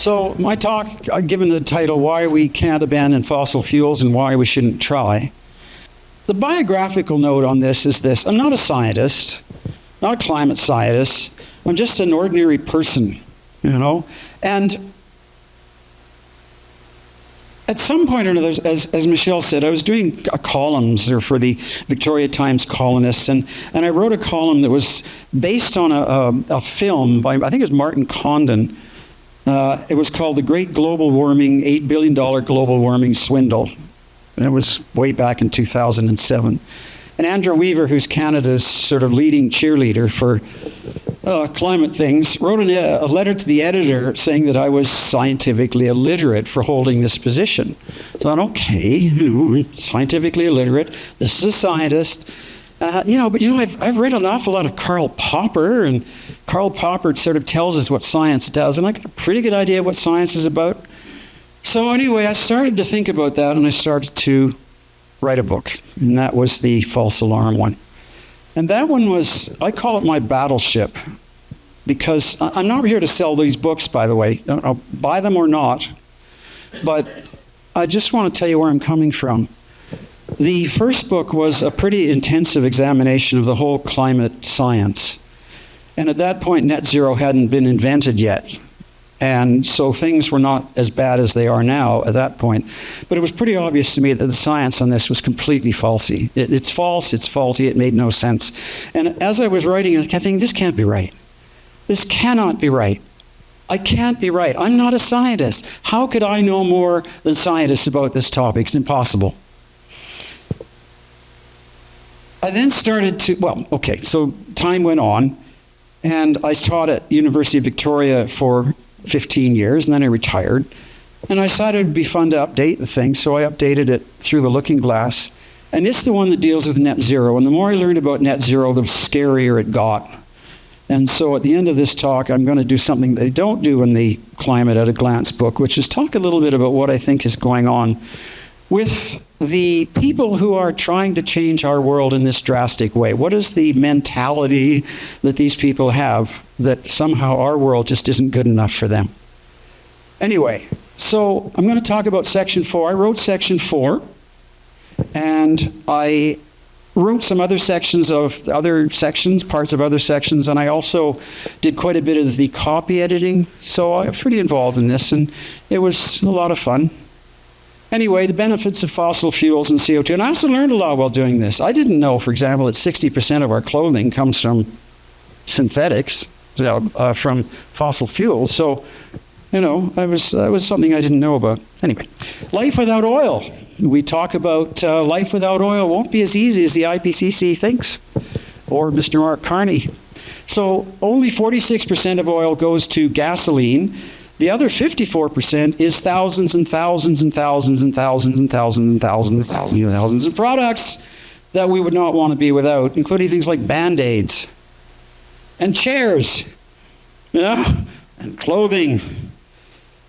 So my talk, given the title, Why We Can't Abandon Fossil Fuels and Why We Shouldn't Try. The biographical note on this is this. I'm not a scientist, not a climate scientist. I'm just an ordinary person, you know? And at some point or another, as Michelle said, I was doing columns for the Victoria Times Columnist, and I wrote a column that was based on a film by, I think it was Martin Condon. It was called The Great Global Warming, $8 Billion Global Warming Swindle. And it was way back in 2007. And Andrew Weaver, who's Canada's sort of leading cheerleader for climate things, wrote a letter to the editor saying that I was scientifically illiterate for holding this position. So I thought, okay, scientifically illiterate, this is a scientist. But I've read an awful lot of Karl Popper, and Karl Popper sort of tells us what science does, and I got a pretty good idea of what science is about. So anyway, I started to think about that, and I started to write a book, and that was the false alarm one. And that one was, I call it my battleship, because I'm not here to sell these books, by the way. I'll buy them or not, but I just want to tell you where I'm coming from. The first book was a pretty intensive examination of the whole climate science. And at that point, net zero hadn't been invented yet. And so things were not as bad as they are now at that point. But it was pretty obvious to me that the science on this was completely falsy. It's false, it's faulty, it made no sense. And as I was writing, I kept thinking, this can't be right. This cannot be right. I can't be right. I'm not a scientist. How could I know more than scientists about this topic? It's impossible. I then started to, so time went on, and I taught at University of Victoria for 15 years, and then I retired. And I decided it would be fun to update the thing, so I updated it through the Looking Glass. And it's the one that deals with net zero. And the more I learned about net zero, the scarier it got. And so at the end of this talk, I'm going to do something they don't do in the Climate at a Glance book, which is talk a little bit about what I think is going on with the people who are trying to change our world in this drastic way. What is the mentality that these people have that somehow our world just isn't good enough for them? Anyway, so I'm going to talk about section 4. I wrote section 4, and I wrote some other sections of parts of other sections, and I also did quite a bit of the copy editing, so I was pretty involved in this, and it was a lot of fun. Anyway, the benefits of fossil fuels and CO2. And I also learned a lot while doing this. I didn't know, for example, that 60% of our clothing comes from synthetics, from fossil fuels. So, that was something I didn't know about. Anyway, life without oil. We talk about life without oil won't be as easy as the IPCC thinks, or Mr. Mark Carney. So only 46% of oil goes to gasoline. The other 54% is thousands and thousands and thousands and thousands and thousands and thousands and thousands and thousands of products that we would not want to be without, including things like Band-Aids and chairs, and clothing.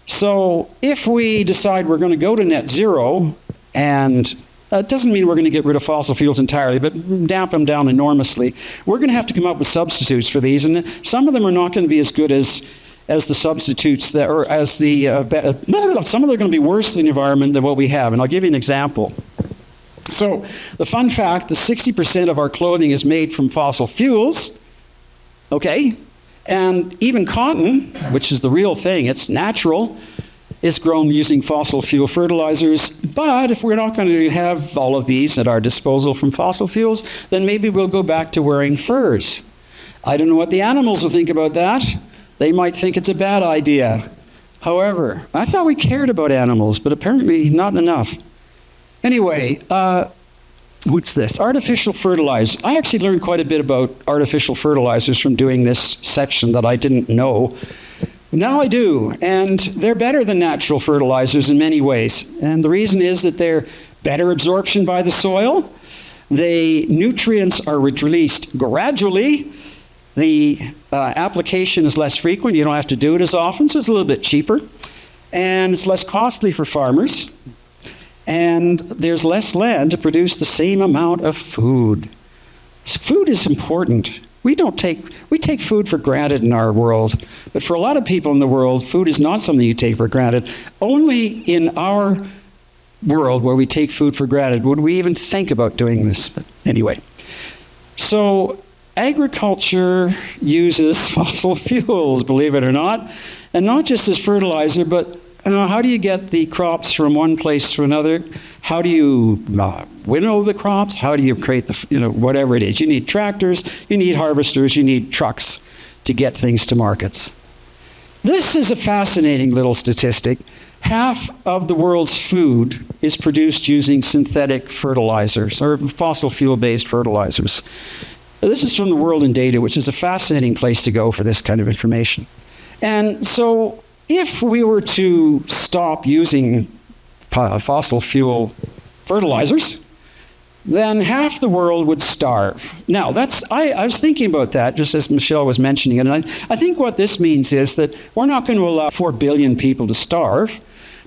So if we decide we're going to go to net zero, and it doesn't mean we're going to get rid of fossil fuels entirely, but damp them down enormously, we're going to have to come up with substitutes for these, and some of them are not going to be as good as the substitutes some of them are going to be worse in the environment than what we have, and I'll give you an example. So the fun fact, the 60% of our clothing is made from fossil fuels, okay? And even cotton, which is the real thing, it's natural, is grown using fossil fuel fertilizers. But if we're not going to have all of these at our disposal from fossil fuels, then maybe we'll go back to wearing furs. I don't know what the animals will think about that. They might think it's a bad idea. However, I thought we cared about animals, but apparently not enough. Anyway, what's this? Artificial fertilizers. I actually learned quite a bit about artificial fertilizers from doing this section that I didn't know. Now I do, and they're better than natural fertilizers in many ways. And the reason is that they're better absorption by the soil. The nutrients are released gradually. The application is less frequent. You don't have to do it as often, so it's a little bit cheaper. And it's less costly for farmers. And there's less land to produce the same amount of food. Food is important. We take food for granted in our world, but for a lot of people in the world, food is not something you take for granted. Only in our world where we take food for granted would we even think about doing this. But anyway, so agriculture uses fossil fuels, believe it or not, and not just as fertilizer, but how do you get the crops from one place to another? How do you winnow the crops? How do you create the, whatever it is? You need tractors, you need harvesters, you need trucks to get things to markets. This is a fascinating little statistic. Half of the world's food is produced using synthetic fertilizers or fossil fuel-based fertilizers. This is from the World in Data, which is a fascinating place to go for this kind of information. And so if we were to stop using fossil fuel fertilizers, then half the world would starve. Now, I was thinking about that, just as Michelle was mentioning it, and I think what this means is that we're not going to allow 4 billion people to starve,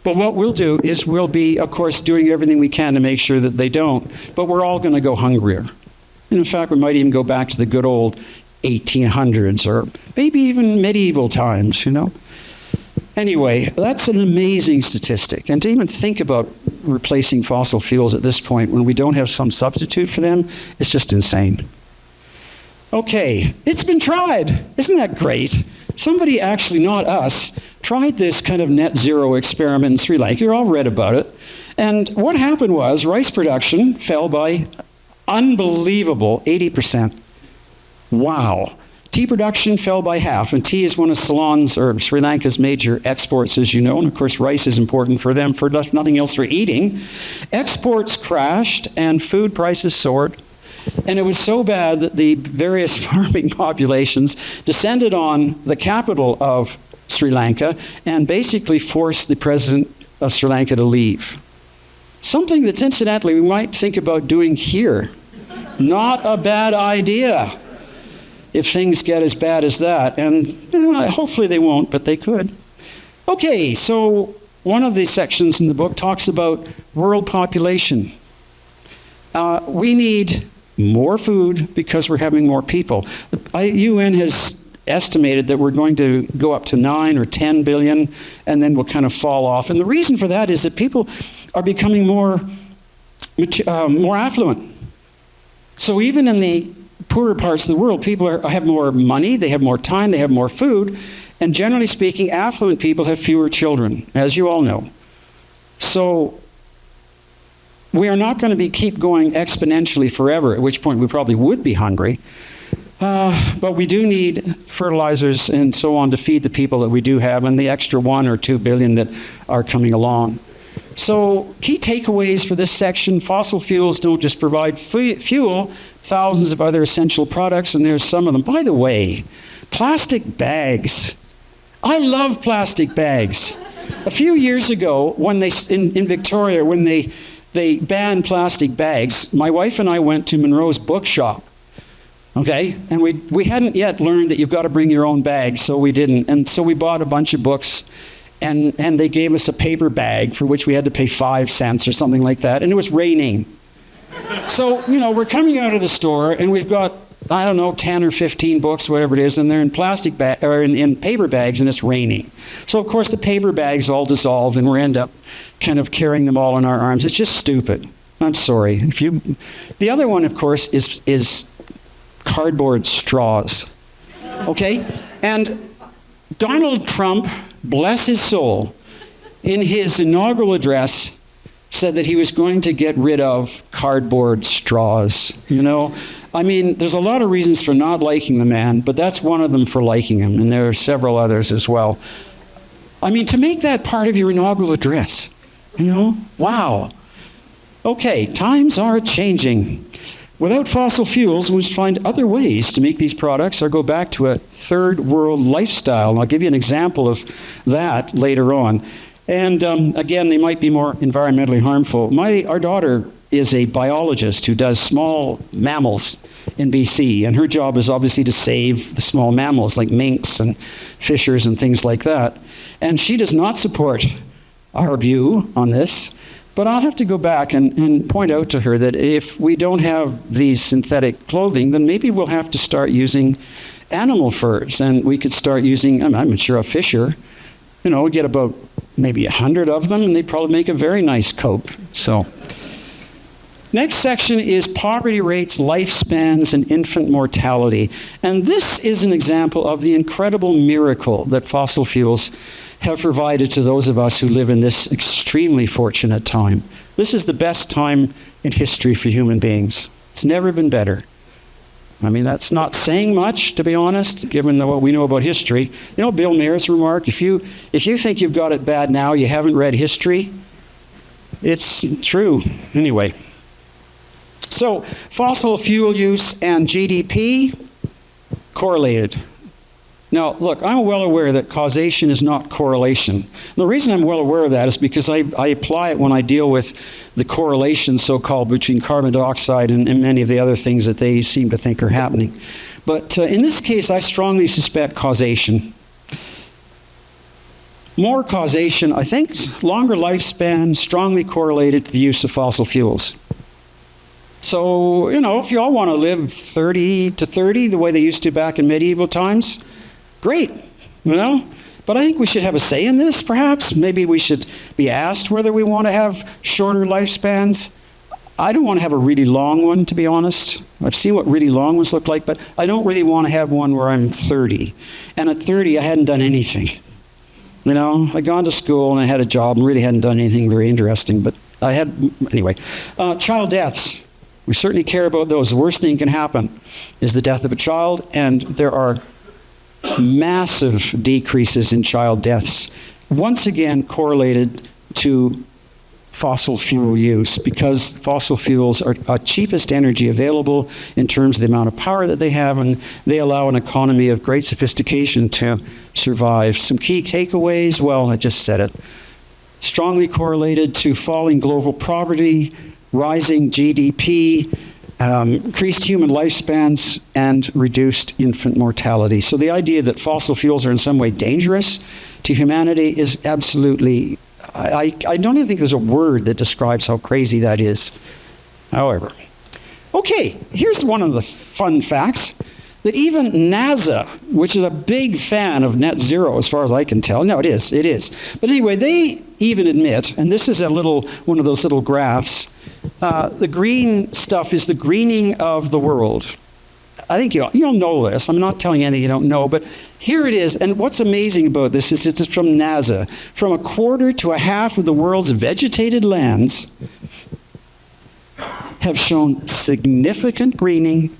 but what we'll do is we'll be, of course, doing everything we can to make sure that they don't, but we're all going to go hungrier. And in fact, we might even go back to the good old 1800s or maybe even medieval times, Anyway, that's an amazing statistic. And to even think about replacing fossil fuels at this point when we don't have some substitute for them, it's just insane. Okay, it's been tried. Isn't that great? Somebody actually, not us, tried this kind of net zero experiment in Sri Lanka. You all read about it. And what happened was rice production fell by unbelievable 80%. Wow. Tea production fell by half, and tea is one of Ceylon's or Sri Lanka's major exports, as you know, and of course rice is important for them for nothing else for eating. Exports crashed and food prices soared, and it was so bad that the various farming populations descended on the capital of Sri Lanka and basically forced the president of Sri Lanka to leave. Something that's incidentally we might think about doing here. Not a bad idea if things get as bad as that. And hopefully they won't, but they could. Okay, so one of the sections in the book talks about world population. We need more food because we're having more people. The UN has estimated that we're going to go up to 9 or 10 billion, and then we'll kind of fall off. And the reason for that is that people are becoming more affluent. So even in the poorer parts of the world, people have more money, they have more time, they have more food, and generally speaking, affluent people have fewer children, as you all know. So we are not going to keep going exponentially forever, at which point we probably would be hungry. But we do need fertilizers and so on to feed the people that we do have and the extra 1 or 2 billion that are coming along. So key takeaways for this section: fossil fuels don't just provide fuel, thousands of other essential products, and there's some of them. By the way, plastic bags. I love plastic bags. A few years ago, when in Victoria, when they banned plastic bags, my wife and I went to Monroe's bookshop. Okay, and we hadn't yet learned that you've got to bring your own bag, so we didn't. And so we bought a bunch of books, and they gave us a paper bag for which we had to pay 5 cents or something like that, and it was raining. So, we're coming out of the store, and we've got, 10 or 15 books, whatever it is, and they're in plastic or in paper bags, and it's raining. So, of course, the paper bags all dissolved, and we end up kind of carrying them all in our arms. It's just stupid. I'm sorry. The other one, of course, is cardboard straws. Okay? And Donald Trump, bless his soul, in his inaugural address said that he was going to get rid of cardboard straws. There's a lot of reasons for not liking the man, but that's one of them for liking him, and there are several others as well. To make that part of your inaugural address, wow. Okay, times are changing. Without fossil fuels, we must find other ways to make these products or go back to a third world lifestyle. And I'll give you an example of that later on. And again, they might be more environmentally harmful. Our daughter is a biologist who does small mammals in BC, and her job is obviously to save the small mammals like minks and fishers and things like that. And she does not support our view on this. But I'll have to go back and point out to her that if we don't have these synthetic clothing, then maybe we'll have to start using animal furs. And we could start using, I'm sure a fisher, we get about maybe 100 of them, and they probably make a very nice coat. So, next section is poverty rates, lifespans, and infant mortality. And this is an example of the incredible miracle that fossil fuels have provided to those of us who live in this extremely fortunate time. This is the best time in history for human beings. It's never been better. I mean, that's not saying much, to be honest, given what we know about history. Bill Mayer's remark, if you think you've got it bad now, you haven't read history. It's true. Anyway. So, fossil fuel use and GDP correlated. Now, look, I'm well aware that causation is not correlation. The reason I'm well aware of that is because I apply it when I deal with the correlation, so-called, between carbon dioxide and many of the other things that they seem to think are happening. But in this case, I strongly suspect causation. More causation, I think, longer lifespan, strongly correlated to the use of fossil fuels. So, if you all want to live 30 to 30 the way they used to back in medieval times, great, But I think we should have a say in this, perhaps. Maybe we should be asked whether we want to have shorter lifespans. I don't want to have a really long one, to be honest. I've seen what really long ones look like, but I don't really want to have one where I'm 30. And at 30, I hadn't done anything. I'd gone to school and I had a job and really hadn't done anything very interesting. But anyway. Child deaths. We certainly care about those. The worst thing that can happen is the death of a child, and there are massive decreases in child deaths, once again correlated to fossil fuel use, because fossil fuels are cheapest energy available in terms of the amount of power that they have, and they allow an economy of great sophistication to survive. Some key takeaways, well, I just said it. Strongly correlated to falling global poverty, rising GDP, increased human lifespans, and reduced infant mortality. So the idea that fossil fuels are in some way dangerous to humanity is absolutely, I don't even think there's a word that describes how crazy that is. However, okay, here's one of the fun facts, that even NASA, which is a big fan of net zero as far as I can tell, no, it is. But anyway, they even admit, and this is one of those little graphs, the green stuff is the greening of the world. I think you'll know this. I'm not telling you anything you don't know, but here it is. And what's amazing about this is it's from NASA. From a quarter to a half of the world's vegetated lands have shown significant greening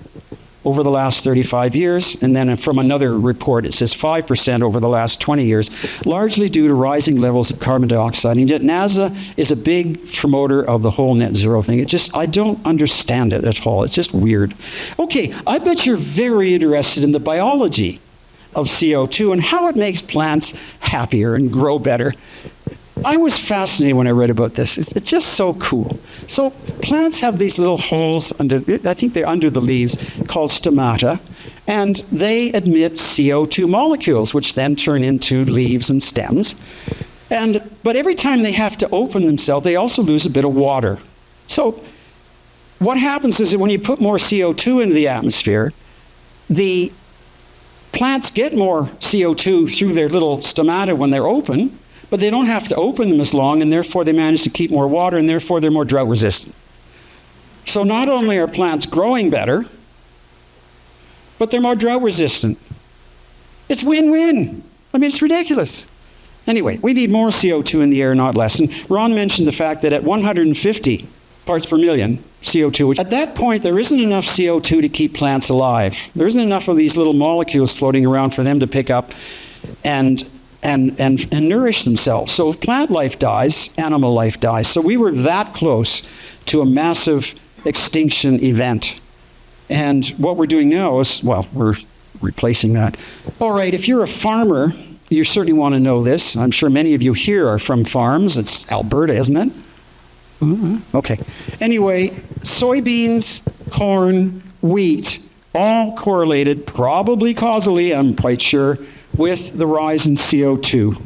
over the last 35 years, and then from another report it says 5% over the last 20 years, largely due to rising levels of carbon dioxide. And yet NASA is a big promoter of the whole net zero thing. I don't understand it at all. It's just weird. Okay, I bet you're very interested in the biology of CO2 and how it makes plants happier and grow better. I was fascinated when I read about this. It's just so cool. So plants have these little holes I think they're under the leaves, called stomata, and they emit CO2 molecules, which then turn into leaves and stems. But every time they have to open themselves, they also lose a bit of water. So what happens is that when you put more CO2 into the atmosphere, the plants get more CO2 through their little stomata when they're open, but they don't have to open them as long, and therefore they manage to keep more water, and therefore they're more drought resistant. So not only are plants growing better, but they're more drought resistant. It's win-win. I mean, it's ridiculous. Anyway, we need more CO2 in the air, not less. And Ron mentioned the fact that at 150 parts per million CO2, which at that point there isn't enough CO2 to keep plants alive. There isn't enough of these little molecules floating around for them to pick up and nourish themselves. So if plant life dies, animal life dies. So we were that close to a massive extinction event. And what we're doing now is, well, we're replacing that. All right, if you're a farmer, you certainly want to know this. I'm sure many of you here are from farms. It's Alberta, isn't it? Okay. Anyway, soybeans, corn, wheat, all correlated, probably causally, I'm quite sure, with the rise in CO2.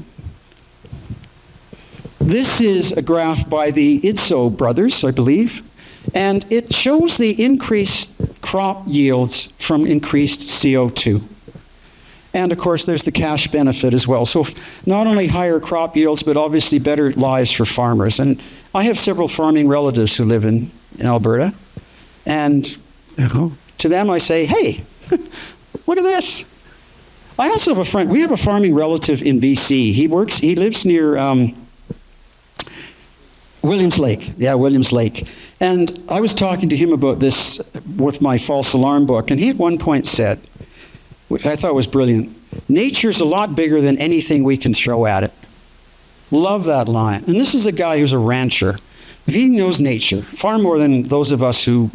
This is a graph by the Idso brothers, I believe, and it shows the increased crop yields from increased CO2. And of course, there's the cash benefit as well. So not only higher crop yields, but obviously better lives for farmers. And I have several farming relatives who live in Alberta. And to them I say, hey, look at this. I also have a friend, we have a farming relative in BC. He lives near Williams Lake. Yeah, Williams Lake. And I was talking to him about this with my false alarm book, and he at one point said, which I thought was brilliant, nature's a lot bigger than anything we can throw at it. Love that line. And this is a guy who's a rancher. He knows nature far more than those of us who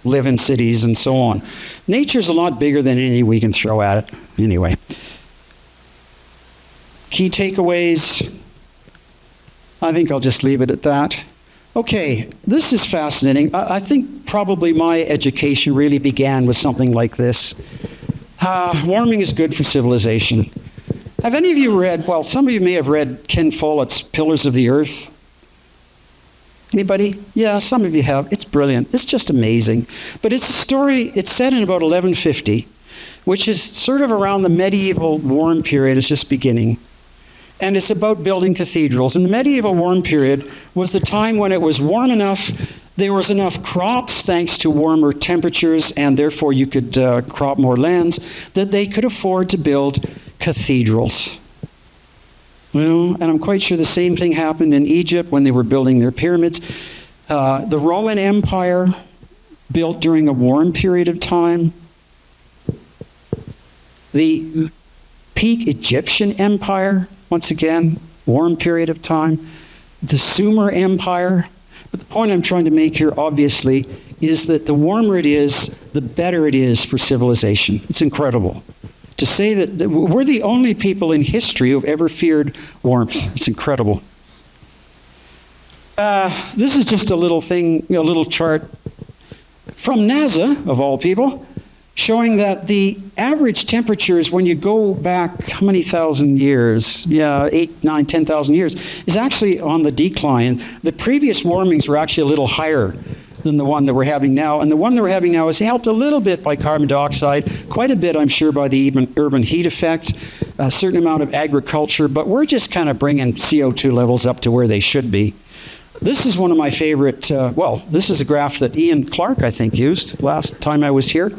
live in cities and so on. Nature's a lot bigger than anything we can throw at it. Anyway. Key takeaways. I think I'll just leave it at that. Okay, this is fascinating. I think probably my education really began with something like this. Warming is good for civilization. Have any of you read, well, some of you may have read Ken Follett's Pillars of the Earth? Anybody? Yeah, some of you have. It's brilliant. It's just amazing. But it's a story, it's set in about 1150, which is sort of around the medieval warm period is just beginning. And it's about building cathedrals. And the medieval warm period was the time when it was warm enough, there was enough crops thanks to warmer temperatures, and therefore you could crop more lands, that they could afford to build cathedrals. Well, and I'm quite sure the same thing happened in Egypt when they were building their pyramids. The Roman Empire built during a warm period of time. The peak Egyptian Empire, once again, warm period of time. The Sumer Empire. But the point I'm trying to make here, obviously, is that the warmer it is, the better it is for civilization. It's incredible. To say that we're the only people in history who've ever feared warmth. It's incredible. This is just a little thing, a little chart from NASA, of all people, showing that the average temperatures when you go back, how many thousand years? Yeah, 8, 9, 10,000 years, is actually on the decline. The previous warmings were actually a little higher than the one that we're having now. And the one that we're having now is helped a little bit by carbon dioxide, quite a bit, I'm sure, by the urban heat effect, a certain amount of agriculture, but we're just kind of bringing CO2 levels up to where they should be. This is one of my favorite, this is a graph that Ian Clark, I think, used last time I was here.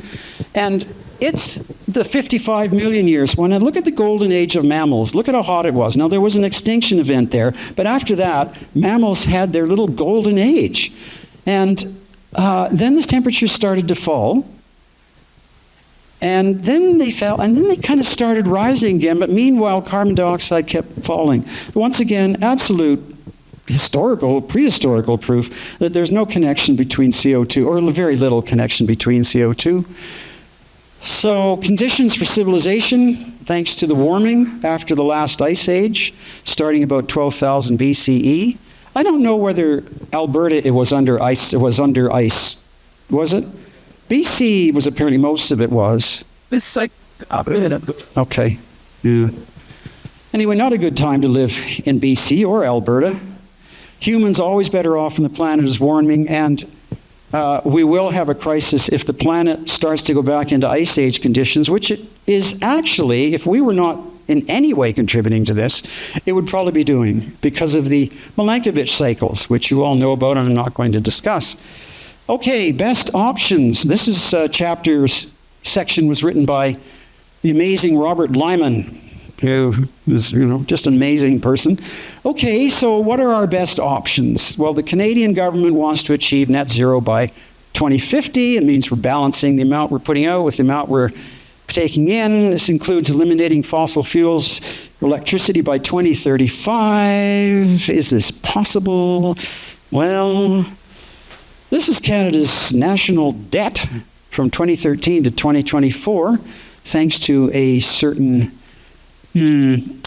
And it's the 55 million years one. And look at the golden age of mammals. Look at how hot it was. Now, there was an extinction event there, but after that, mammals had their little golden age. And then the temperatures started to fall. And then they fell, and then they kind of started rising again. But meanwhile, carbon dioxide kept falling. Once again, absolute prehistorical proof that there's no connection between CO2, or very little connection between CO2. So conditions for civilization, thanks to the warming after the last ice age, starting about 12,000 BCE. I don't know whether Alberta was under ice. Was it? BC was apparently, most of it was. It's like okay. Yeah. Anyway, not a good time to live in BC or Alberta. Humans always better off when the planet is warming, and we will have a crisis if the planet starts to go back into ice age conditions, which it is actually, if we were not in any way contributing to this, it would probably be doing, because of the Milankovitch cycles, which you all know about and I'm not going to discuss. Okay, best options. This is section was written by the amazing Robert Lyman, who is, just an amazing person. Okay, so what are our best options? Well, the Canadian government wants to achieve net zero by 2050. It means we're balancing the amount we're putting out with the amount we're taking in. This includes eliminating fossil fuels, electricity by 2035. Is this possible? Well, this is Canada's national debt from 2013 to 2024, thanks to a certain,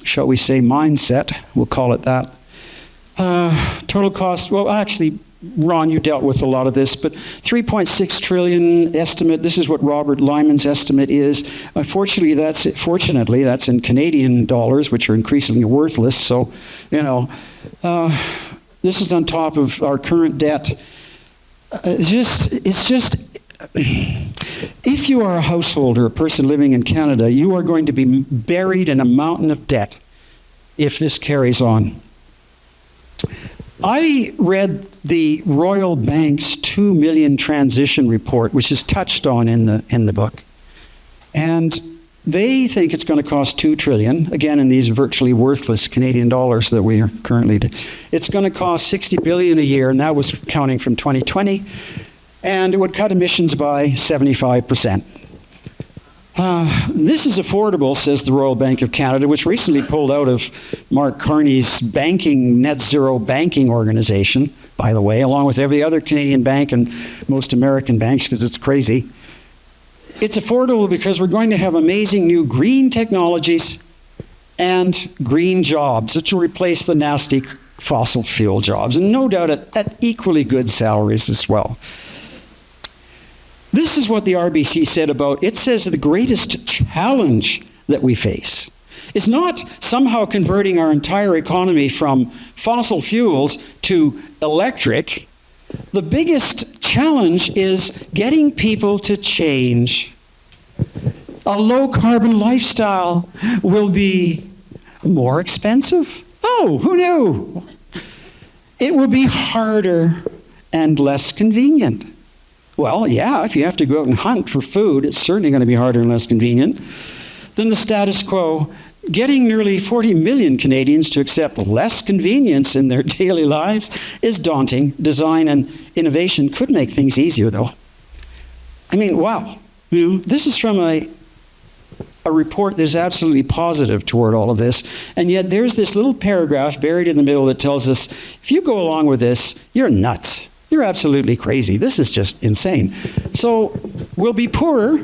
shall we say, mindset. We'll call it that. Total cost, well, actually, Ron, you dealt with a lot of this, but 3.6 trillion estimate, this is what Robert Lyman's estimate is. Fortunately, that's in Canadian dollars, which are increasingly worthless. So, this is on top of our current debt. It's just, if you are a householder, a person living in Canada, you are going to be buried in a mountain of debt if this carries on. I read the Royal Bank's 2 million transition report, which is touched on in the book. And they think it's going to cost $2 trillion, again in these virtually worthless Canadian dollars that we are currently doing. It's going to cost $60 billion a year, and that was counting from 2020. And it would cut emissions by 75%. This is affordable, says the Royal Bank of Canada, which recently pulled out of Mark Carney's net zero banking organization, by the way, along with every other Canadian bank and most American banks, because it's crazy. It's affordable because we're going to have amazing new green technologies and green jobs, which will replace the nasty fossil fuel jobs, and no doubt at equally good salaries as well. This is what the RBC said about, it says the greatest challenge that we face is not somehow converting our entire economy from fossil fuels to electric. The biggest challenge is getting people to change. A low-carbon lifestyle will be more expensive. Oh, who knew? It will be harder and less convenient. Well, yeah, if you have to go out and hunt for food, it's certainly going to be harder and less convenient than the status quo. Getting nearly 40 million Canadians to accept less convenience in their daily lives is daunting. Design and innovation could make things easier, though. I mean, wow. This is from a report that's absolutely positive toward all of this, and yet there's this little paragraph buried in the middle that tells us, if you go along with this, you're nuts. You're absolutely crazy. This is just insane. So we'll be poorer,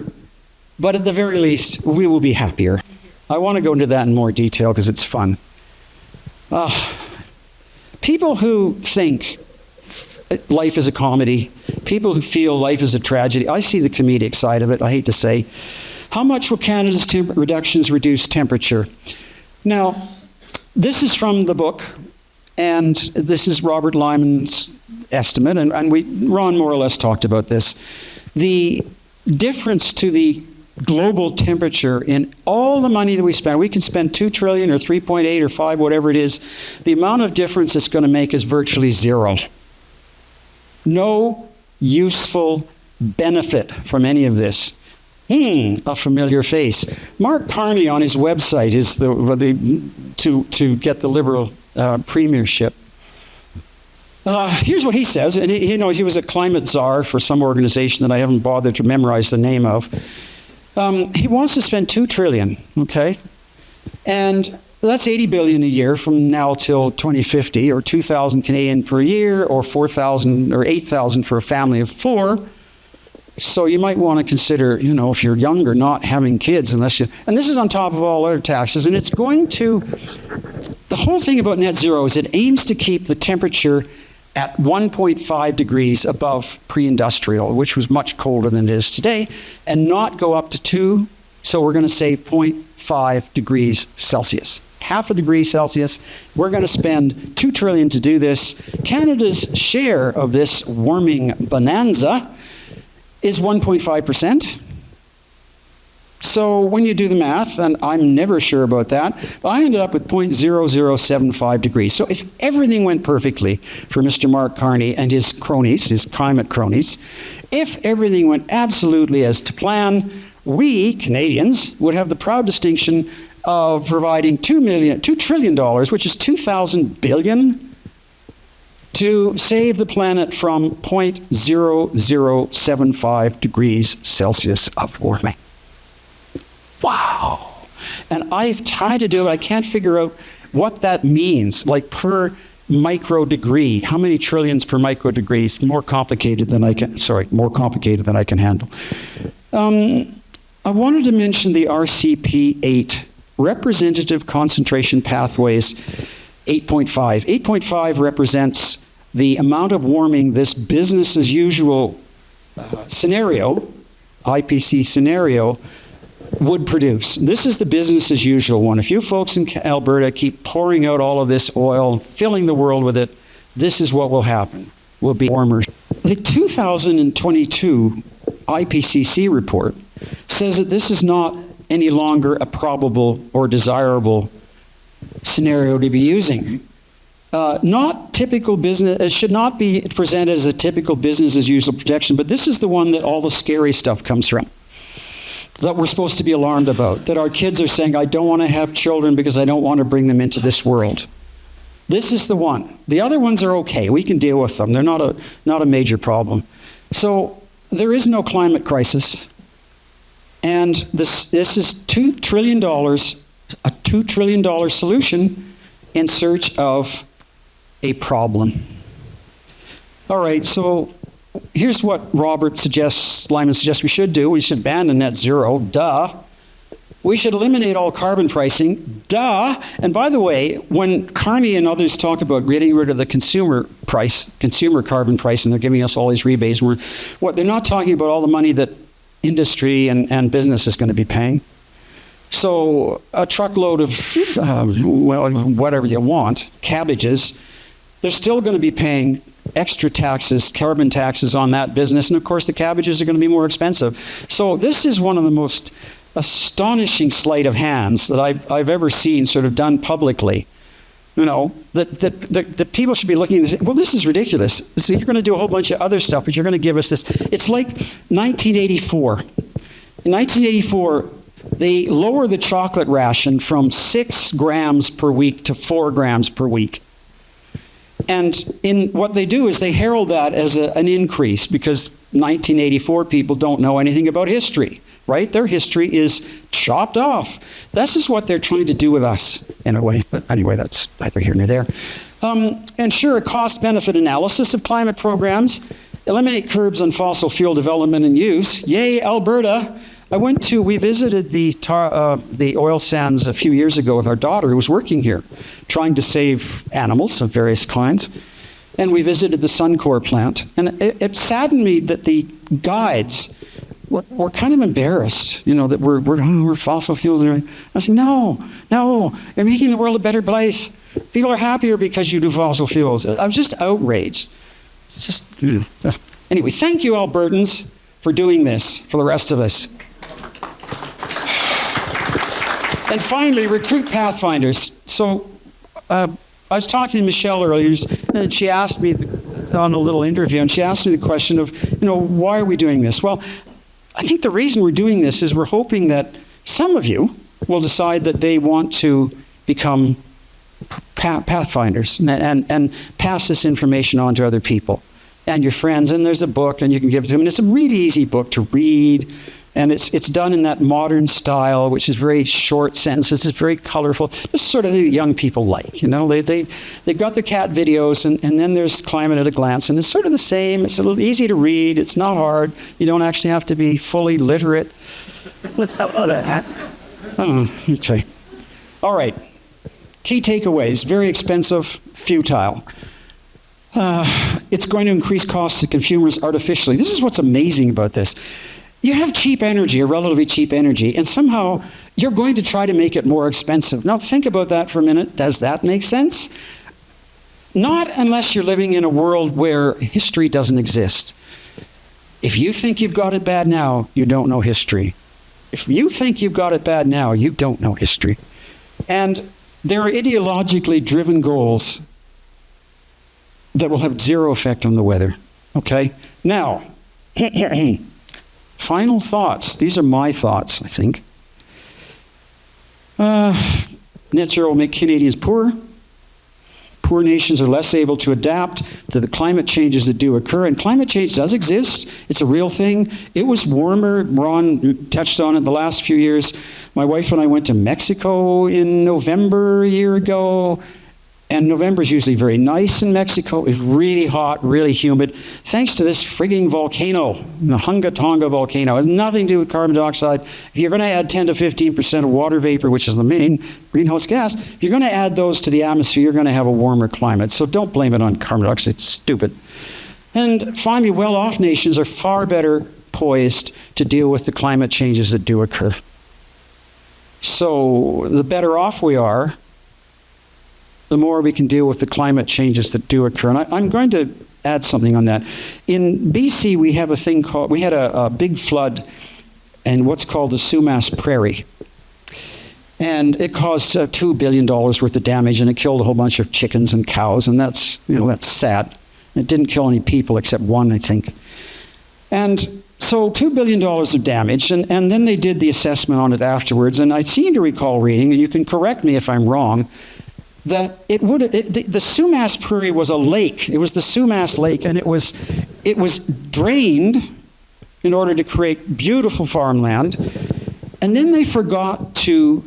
but at the very least, we will be happier. I want to go into that in more detail because it's fun. People who think life is a comedy, people who feel life is a tragedy, I see the comedic side of it, I hate to say. How much will Canada's reductions reduce temperature? Now, this is from the book, and this is Robert Lyman's estimate, and Ron more or less talked about this. The difference to the global temperature in all the money that we spend, we can spend $2 trillion or 3.8 or 5, whatever it is, the amount of difference it's going to make is virtually zero. No useful benefit from any of this. A familiar face. Mark Carney on his website is to get the Liberal premiership. Here's what he says, and he was a climate czar for some organization that I haven't bothered to memorize the name of. He wants to spend $2 trillion, okay? And that's $80 billion a year from now till 2050, or 2,000 Canadian per year, or 4,000 or 8,000 for a family of 4. So you might want to consider, if you're younger, not having kids unless you, and this is on top of all other taxes, and it's going to, the whole thing about net zero is it aims to keep the temperature at 1.5 degrees above pre-industrial, which was much colder than it is today, and not go up to 2, so we're going to save 0.5 degrees Celsius. Half a degree Celsius. We're going to spend $2 trillion to do this. Canada's share of this warming bonanza is 1.5%. So when you do the math, and I'm never sure about that, but I ended up with 0.0075 degrees. So if everything went perfectly for Mr. Mark Carney and his cronies, his climate cronies, if everything went absolutely as to plan, we, Canadians, would have the proud distinction of providing $2 trillion, which is 2,000 billion, to save the planet from 0.0075 degrees Celsius of warming. Wow. And I've tried to do it. I can't figure out what that means, like per micro degree. How many trillions per micro degree? It's more complicated than I can handle. I wanted to mention the RCP8, Representative Concentration Pathways 8.5. 8.5 represents the amount of warming this business as usual scenario, IPC scenario, would produce. This is the business as usual one. If you folks in Alberta keep pouring out all of this oil, filling the world with it, this is what will happen. We'll be warmer. The 2022 IPCC report says that this is not any longer a probable or desirable scenario to be using. Not typical business, it should not be presented as a typical business as usual projection, but this is the one that all the scary stuff comes from, that we're supposed to be alarmed about, that our kids are saying, I don't want to have children because I don't want to bring them into this world. This is the one. The other ones are okay. We can deal with them. They're not a major problem. So there is no climate crisis. And this is $2 trillion, a $2 trillion solution in search of a problem. All right, so here's what Lyman suggests we should do. We should abandon net zero, duh. We should eliminate all carbon pricing, duh. And by the way, when Carney and others talk about getting rid of the consumer carbon price, and they're giving us all these rebates, they're not talking about all the money that industry and business is going to be paying. So a truckload of, whatever you want, cabbages, they're still going to be paying extra taxes, carbon taxes on that business. And of course, the cabbages are going to be more expensive. So this is one of the most astonishing sleight of hands that I've ever seen sort of done publicly. You know, that people should be looking and say, well, this is ridiculous. So you're going to do a whole bunch of other stuff, but you're going to give us this. It's like 1984. In 1984, they lower the chocolate ration from 6 grams per week to 4 grams per week. And in what they do is they herald that as an increase, because 1984 people don't know anything about history, right? Their history is chopped off. This is what they're trying to do with us, in a way. But anyway, that's neither here nor there. Ensure a cost-benefit analysis of climate programs. Eliminate curbs on fossil fuel development and use. Yay, Alberta. We visited the oil sands a few years ago with our daughter who was working here, trying to save animals of various kinds. And we visited the Suncor plant. And it saddened me that the guides were kind of embarrassed, you know, that we're fossil fuels. I said, no, you're making the world a better place. People are happier because you do fossil fuels. I was just outraged. It's just, anyway, thank you, Albertans, for doing this for the rest of us. And finally, recruit pathfinders. So I was talking to Michelle earlier, and she asked me on a little interview, and she asked me the question of, why are we doing this? Well, I think the reason we're doing this is we're hoping that some of you will decide that they want to become pathfinders and pass this information on to other people and your friends. And there's a book, and you can give it to them. And it's a really easy book to read. And it's done in that modern style, which is very short sentences. It's very colorful. Just sort of the young people like, They've got their cat videos, and then there's Climate at a Glance. And it's sort of the same. It's a little easy to read. It's not hard. You don't actually have to be fully literate. What's up with that? Okay. All right. Key takeaways. Very expensive, futile. It's going to increase costs to consumers artificially. This is what's amazing about this. You have cheap energy, or relatively cheap energy, and somehow you're going to try to make it more expensive. Now think about that for a minute. Does that make sense? Not unless you're living in a world where history doesn't exist. If you think you've got it bad now, you don't know history. If you think you've got it bad now, you don't know history. And there are ideologically driven goals that will have zero effect on the weather. Okay? Now, final thoughts. These are my thoughts, I think. Net zero will make Canadians poorer. Poor nations are less able to adapt to the climate changes that do occur. And climate change does exist. It's a real thing. It was warmer. Ron touched on it the last few years. My wife and I went to Mexico in November a year ago. And November is usually very nice in Mexico. It's really hot, really humid, thanks to this frigging volcano, the Hunga Tonga volcano. It has nothing to do with carbon dioxide. If you're going to add 10 to 15% of water vapor, which is the main greenhouse gas, if you're going to add those to the atmosphere, you're going to have a warmer climate. So don't blame it on carbon dioxide. It's stupid. And finally, well-off nations are far better poised to deal with the climate changes that do occur. So the better off we are, the more we can deal with the climate changes that do occur. And I'm going to add something on that. In BC, we have a thing called, we had a big flood in what's called the Sumas Prairie. And it caused $2 billion worth of damage, and it killed a whole bunch of chickens and cows, and that's sad. It didn't kill any people except one, I think. And so $2 billion of damage, and then they did the assessment on it afterwards, and I seem to recall reading, and you can correct me if I'm wrong, that the Sumas Prairie was a lake. It was the Sumas Lake, and it was drained in order to create beautiful farmland, and then they forgot to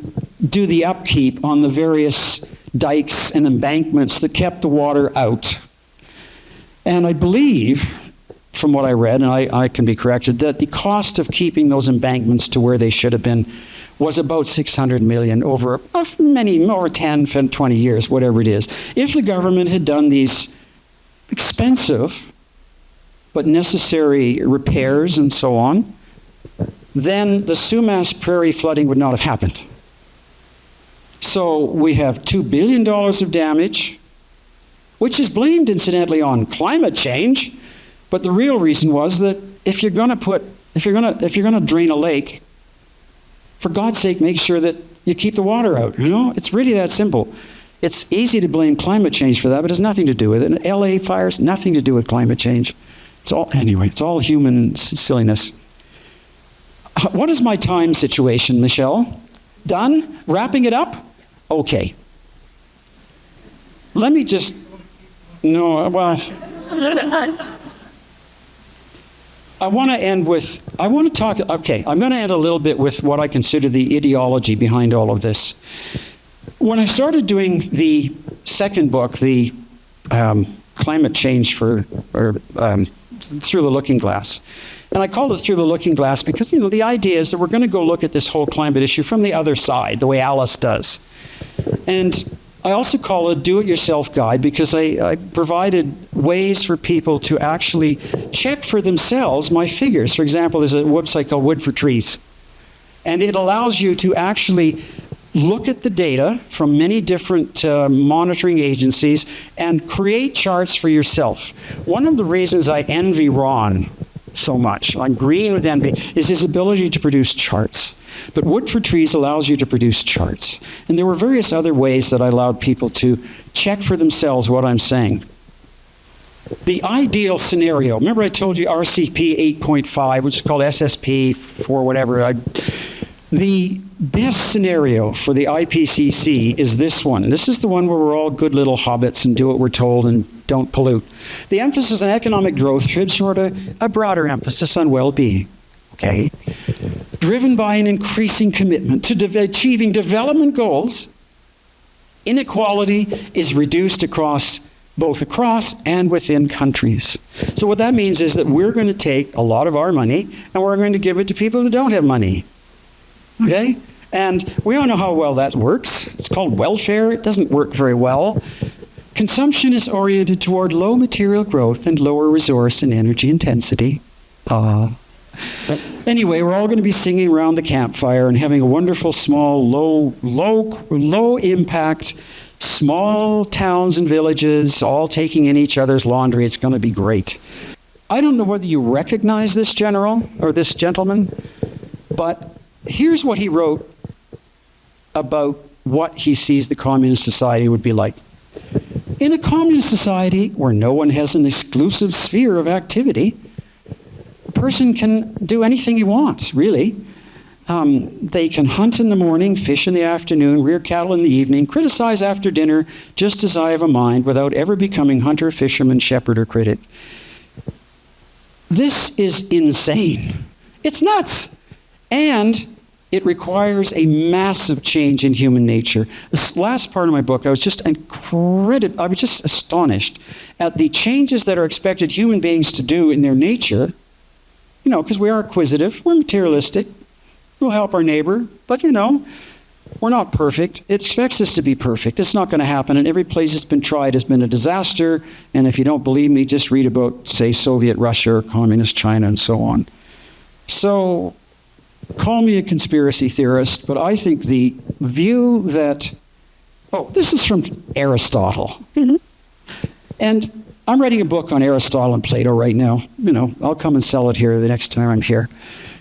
do the upkeep on the various dikes and embankments that kept the water out. And I believe, from what I read, and I can be corrected, that the cost of keeping those embankments to where they should have been was about $600 million over 10, 20 years, whatever it is. If the government had done these expensive but necessary repairs and so on, then the Sumas Prairie flooding would not have happened. So we have $2 billion of damage, which is blamed incidentally on climate change, but the real reason was that if you're going to drain a lake, for God's sake, make sure that you keep the water out. You know, it's really that simple. It's easy to blame climate change for that, but it has nothing to do with it. And LA fires, nothing to do with climate change. It's all human silliness. What is my time situation, Michelle? Done? Wrapping it up? Okay. Let me just, no, well, I'm going to end a little bit with what I consider the ideology behind all of this. When I started doing the second book, the Climate Change Through the Looking Glass, and I called it Through the Looking Glass because, the idea is that we're going to go look at this whole climate issue from the other side, the way Alice does. And I also call it Do-It-Yourself Guide because I provided ways for people to actually check for themselves my figures. For example, there's a website called Wood for Trees. And it allows you to actually look at the data from many different monitoring agencies and create charts for yourself. One of the reasons I envy Ron so much, I'm green with envy, is his ability to produce charts. But Wood for Trees allows you to produce charts. And there were various other ways that I allowed people to check for themselves what I'm saying. The ideal scenario, remember I told you RCP 8.5, which is called SSP 4 whatever. The best scenario for the IPCC is this one. This is the one where we're all good little hobbits and do what we're told and don't pollute. The emphasis on economic growth should sort of a broader emphasis on well-being. Okay? Driven by an increasing commitment to achieving development goals, inequality is reduced both across and within countries. So what that means is that we're going to take a lot of our money and we're going to give it to people who don't have money. Okay? And we all know how well that works. It's called welfare. It doesn't work very well. Consumption is oriented toward low material growth and lower resource and energy intensity. Anyway, we're all going to be singing around the campfire and having a wonderful, small, low impact, small towns and villages, all taking in each other's laundry. It's going to be great. I don't know whether you recognize this general or this gentleman, but here's what he wrote about what he sees the communist society would be like. In a communist society where no one has an exclusive sphere of activity, a person can do anything he wants, really. They can hunt in the morning, fish in the afternoon, rear cattle in the evening, criticize after dinner, just as I have a mind, without ever becoming hunter, fisherman, shepherd, or critic. This is insane. It's nuts. And It requires a massive change in human nature. This last part of my book, I was just astonished at the changes that are expected human beings to do in their nature, you know, because we are acquisitive, we're materialistic, we'll help our neighbor, but you know, we're not perfect. It expects us to be perfect. It's not going to happen, and every place it's been tried has been a disaster, and if you don't believe me, just read about, say, Soviet Russia or Communist China and so on. So, call me a conspiracy theorist, but I think the view that, this is from Aristotle. Mm-hmm. And I'm writing a book on Aristotle and Plato right now. You know, I'll come and sell it here the next time I'm here.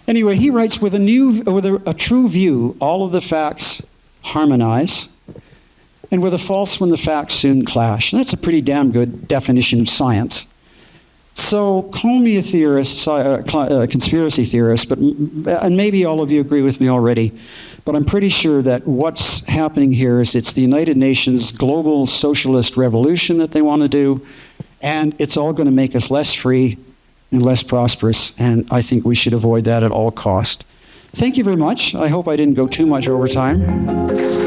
Anyway, he writes, with a true view, all of the facts harmonize, and with a false one, the facts soon clash. And that's a pretty damn good definition of science. So call me a theorist, a conspiracy theorist, and maybe all of you agree with me already, but I'm pretty sure that what's happening here is it's the United Nations global socialist revolution that they want to do, and it's all going to make us less free and less prosperous, and I think we should avoid that at all cost. Thank you very much. I hope I didn't go too much over time.